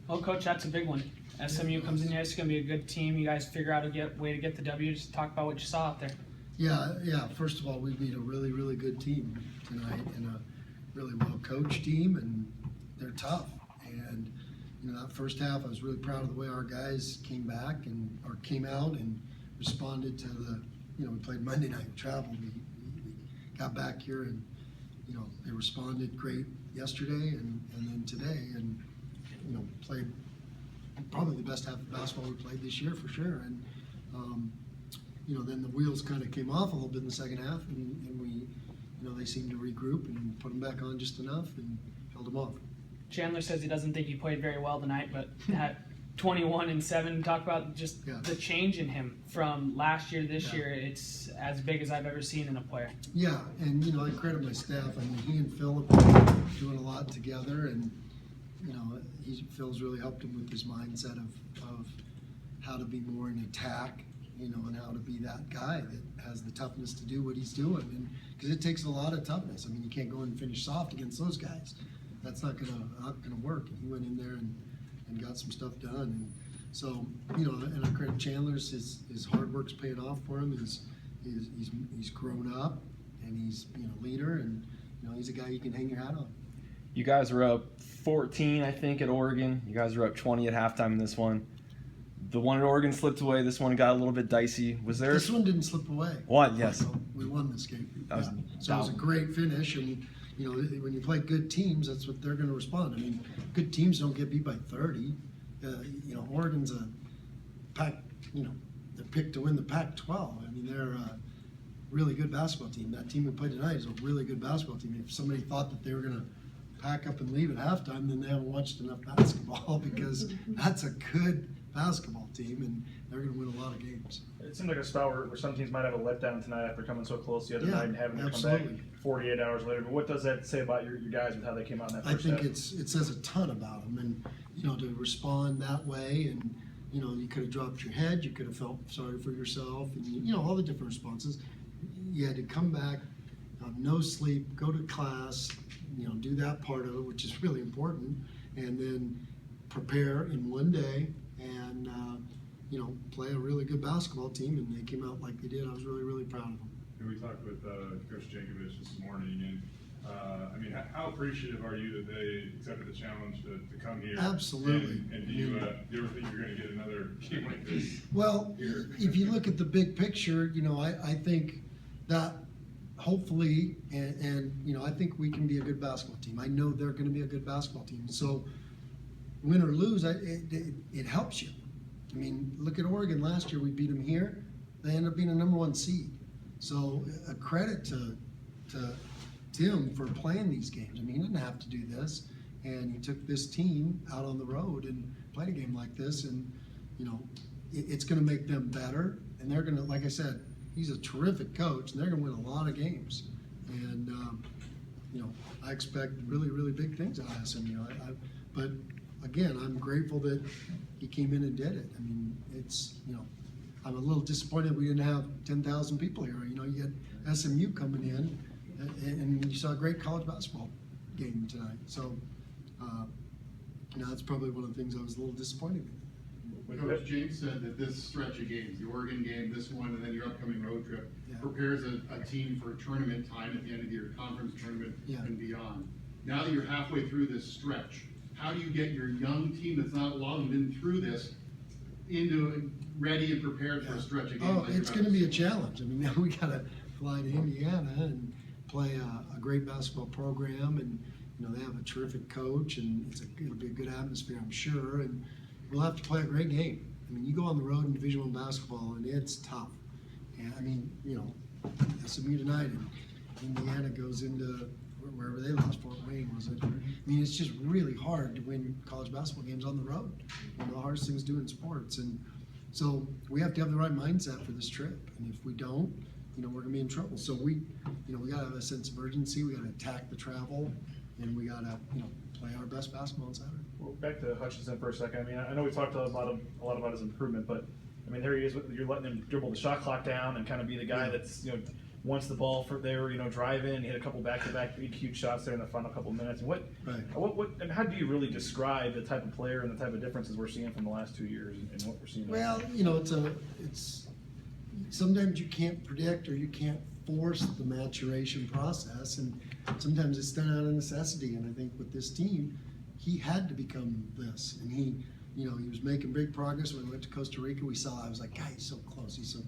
Well, Coach, that's a big one. SMU comes in here. It's going to be a good team. You guys figure out a way to get the W. Just talk about what you saw out there. Yeah. First of all, we beat a really, really good team tonight, and a really well-coached team, and they're tough. And that first half, I was really proud of the way our guys came out and responded to the. We played Monday night travel. We got back here, and they responded great yesterday and then today, and played probably the best half of basketball we played this year for sure. And then the wheels kind of came off a little bit in the second half, and we they seemed to regroup and put them back on just enough and held them off. Chandler says he doesn't think he played very well tonight, but had 21 and 7. Talk about just the change in him from last year to this year. It's as big as I've ever seen in a player. Yeah, and I credit my staff. I mean, he and Philip are doing a lot together, and Phil's really helped him with his mindset of how to be more in attack, and how to be that guy that has the toughness to do what he's doing, and because it takes a lot of toughness. I mean, you can't go in and finish soft against those guys. That's not gonna work. And he went in there and got some stuff done. And so, and I credit Chandler's his hard work's paying off for him. He's grown up, and he's leader, and he's a guy you can hang your hat on. You guys were up 14, I think, at Oregon. You guys were up 20 at halftime in this one. The one at Oregon slipped away. This one got a little bit dicey. Was there? This one didn't slip away. What? Yes. We won this game. So it was a great finish, and when you play good teams, that's what they're going to respond. I mean, good teams don't get beat by 30. Oregon's a Pac. They're picked to win the Pac-12. I mean, they're a really good basketball team. That team we played tonight is a really good basketball team. If somebody thought that they were going to pack up and leave at halftime, then they haven't watched enough basketball, because that's a good basketball team, and they're going to win a lot of games. It seems like a spot where some teams might have a letdown tonight after coming so close the other night and having to come back 48 hours later. But what does that say about your guys with how they came out in that first half? I think it says a ton about them, and to respond that way, and you could have dropped your head, you could have felt sorry for yourself, and all the different responses. You had to come back, no sleep, go to class, do that part of it, which is really important, and then prepare in one day, and play a really good basketball team, and they came out like they did. I was really, really proud of them. And we talked with Coach Jankovic this morning, and how appreciative are you that they accepted the challenge to come here? Absolutely. And do you ever think you're going to get another game like this? Well, if you look at the big picture, I think that hopefully, and I think we can be a good basketball team. I know they're going to be a good basketball team. So win or lose, it helps you. I mean, look at Oregon last year. We beat them here. They ended up being a #1 seed. So a credit to Tim for playing these games. I mean, he didn't have to do this, and he took this team out on the road and played a game like this. And it's going to make them better. And they're going to, like I said, he's a terrific coach, and they're going to win a lot of games. And I expect really, really big things out of SMU. But again, I'm grateful that he came in and did it. I mean, I'm a little disappointed we didn't have 10,000 people here. You had SMU coming in, and you saw a great college basketball game tonight. So that's probably one of the things I was a little disappointed in. Coach James said that this stretch of games, the Oregon game, this one, and then your upcoming road trip, prepares a team for tournament time at the end of your conference tournament and beyond. Now that you're halfway through this stretch, how do you get your young team that's not long been through this into ready and prepared for a stretch of games? It's going to be a challenge. I mean, now we got to fly to Indiana and play a great basketball program, and they have a terrific coach, and it'll be a good atmosphere, I'm sure, and we'll have to play a great game. I mean, you go on the road in Division I basketball, and it's tough. And I mean, SMU tonight, and Indiana goes into wherever they lost, Fort Wayne, was it? I mean, it's just really hard to win college basketball games on the road. One of the hardest things to do in sports. And so we have to have the right mindset for this trip. And if we don't, we're going to be in trouble. So we got to have a sense of urgency. We got to attack the travel, and we got to, play our best basketball on Saturday. Well, back to Hutchinson for a second. I mean, I know we talked a lot about his improvement, but I mean, there he is. You're letting him dribble the shot clock down and kind of be the guy that's once the ball they were driving, hit a couple back-to-back big huge shots there in the final couple minutes. What and how do you really describe the type of player and the type of differences we're seeing from the last 2 years and what we're seeing? Well, it's sometimes you can't predict or you can't force the maturation process, and sometimes it's done out of necessity. And I think with this team, he had to become this, and he was making big progress. When we went to Costa Rica, I was like, God, he's so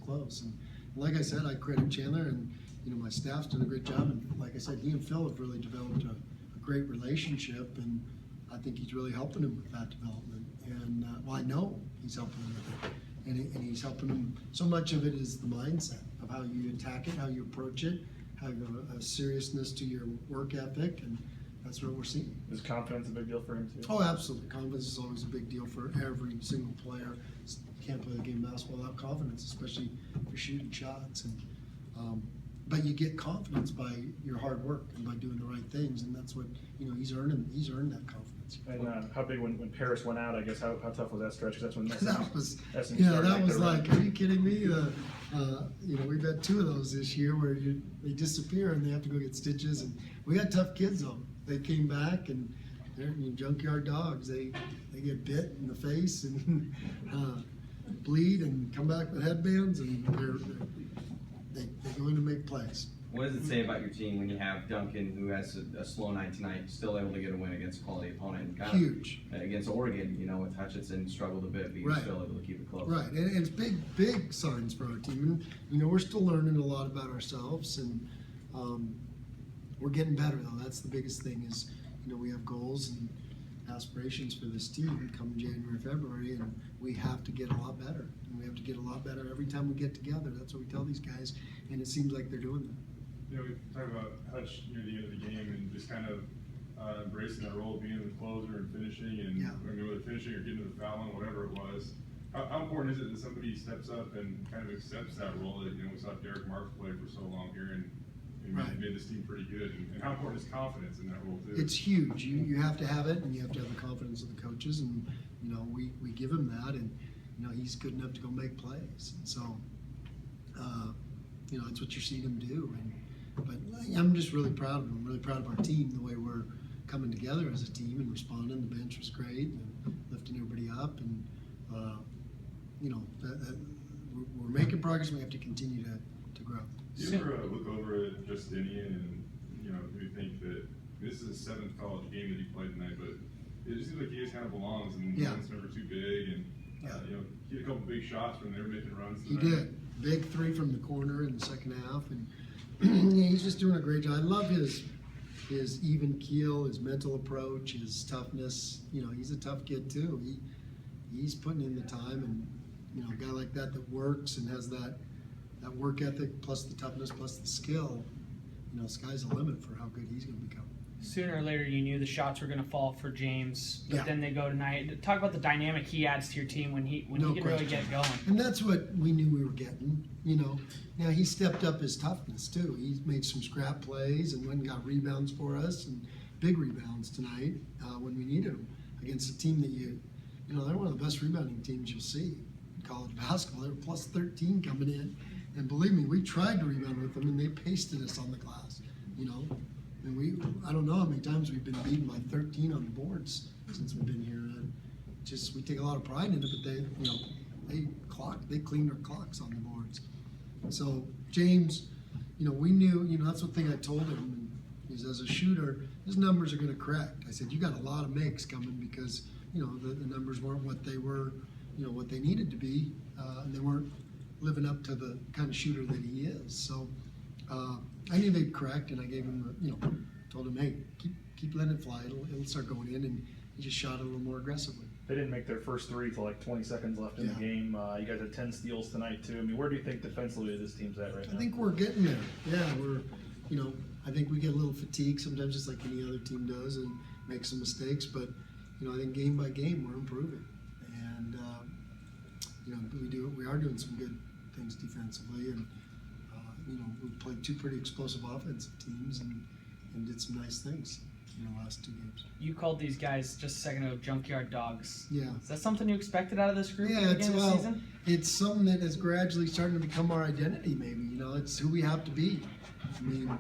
close. And like I said, I credit Chandler and my staff's done a great job. And like I said, he and Phil have really developed a great relationship, and I think he's really helping him with that development. And I know he's helping him with it. And he's helping them. So much of it is the mindset of how you attack it, how you approach it, how you have a seriousness to your work ethic, and that's what we're seeing. Is confidence a big deal for him too? Oh, absolutely. Confidence is always a big deal for every single player. You can't play the game of basketball without confidence, especially if you're shooting shots. But you get confidence by your hard work and by doing the right things, and that's what he's earned that confidence. And how big when Paris went out? I guess how tough was that stretch? Because that's when that was SMU that was like, are you kidding me? We've had 2 of those this year where they disappear and they have to go get stitches, and we got tough kids though. They came back and they're junkyard dogs. They get bit in the face and bleed and come back with headbands, and they go in and make plays. What does it say about your team when you have Duncan, who has a slow night tonight, still able to get a win against a quality opponent? Huge. Against Oregon, with Hutchinson struggled a bit, but you're still able to keep it close. Right, and it's big signs for our team. And we're still learning a lot about ourselves, and we're getting better though. That's the biggest thing is, we have goals and aspirations for this team come January, February, and we have to get a lot better. And we have to get a lot better every time we get together. That's what we tell these guys, and it seems like they're doing that. We talk about Hutch near the end of the game and just kind of embracing that role of being the closer and finishing, and whether finishing or getting to the foul line, whatever it was. How important is it that somebody steps up and kind of accepts that role that we saw Derek Marks play for so long here and made this team pretty good? And how important is confidence in that role too? It's huge. You have to have it, and you have to have the confidence of the coaches, and we give him that, and he's good enough to go make plays. And so that's what you're seeing him do. But I'm just really proud of him. I'm really proud of our team, the way we're coming together as a team and responding. The bench was great, and lifting everybody up, and we're making progress, and we have to continue to grow. Do you ever look over at Justinian and maybe think that this is his 7th college game that he played tonight, but it just seems like he just kind of belongs, and he's never too big, and he had a couple big shots when they were making runs tonight. He did. Big 3 from the corner in the second half, and he's just doing a great job. I love his even keel, his mental approach, his toughness. He's a tough kid too. He's putting in the time, and a guy like that works and has that work ethic plus the toughness plus the skill. Sky's the limit for how good he's going to become. Sooner or later, you knew the shots were going to fall for James, but Yeah. then they go tonight. Talk about the dynamic he adds to your team when he can really get going. And that's what we knew we were getting. Now he stepped up his toughness too. He's made some scrap plays and went and got rebounds for us, and big rebounds tonight when we needed them against a team that they're one of the best rebounding teams you'll see in college basketball. They were plus 13 coming in, and believe me, we tried to rebound with them, and they pasted us on the glass. And I don't know how many times we've been beaten by 13 on the boards since we've been here. And we take a lot of pride in it, but they cleaned our clocks on the boards. So James, we knew, that's the thing I told him, is as a shooter, his numbers are going to correct. I said, you got a lot of makes coming because, the numbers weren't what they were, what they needed to be, and they weren't living up to the kind of shooter that he is. So I knew they'd correct, and I gave him, told him, hey, keep letting it fly. It'll start going in, and he just shot it a little more aggressively. They didn't make their first 3 till like 20 seconds left in the game. You guys had 10 steals tonight too. I mean, where do you think defensively this team's at right now? I think we're getting there. Yeah, I think we get a little fatigue sometimes, just like any other team does, and make some mistakes. But I think game by game we're improving, and we are doing some good things defensively, and we played 2 pretty explosive offensive teams and did some nice things. in the last 2 games. You called these guys just a second ago junkyard dogs. Yeah. Is that something you expected out of this group Yeah, at the it's, beginning of the season? it's something that is gradually starting to become our identity, maybe. You know, it's who we have to be. I mean,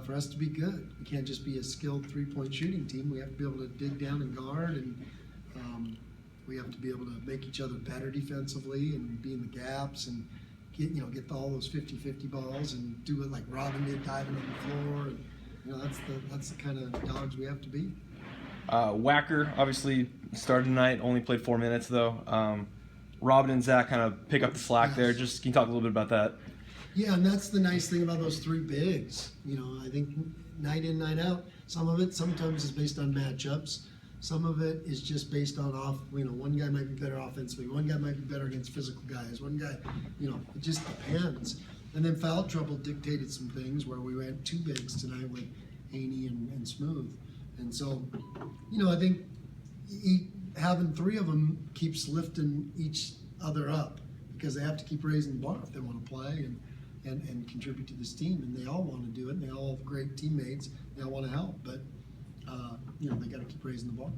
for us to be good, we can't just be a skilled three-point shooting team. We have to be able to dig down and guard, and we have to be able to make each other better defensively and be in the gaps and get all those 50-50 balls and do it like Robin did, diving on the floor. And, you know, that's the kind of dogs we have to be. Wacker obviously started tonight, only played 4 minutes though. Robin and Zach kind of pick up the slack there. Just can you talk a little bit about that? Yeah, and that's the nice thing about those three bigs. You know, I think night in, night out, some of it sometimes is based on matchups. Some of it is just based on one guy might be better offensively, one guy might be better against physical guys, one guy, it just depends. And then foul trouble dictated some things where we went 2 bigs tonight with Haney and Smooth. And so, I think having 3 of them keeps lifting each other up because they have to keep raising the bar if they want to play and contribute to this team. And they all want to do it. And they all have great teammates. They all want to help. But, they got to keep raising the bar.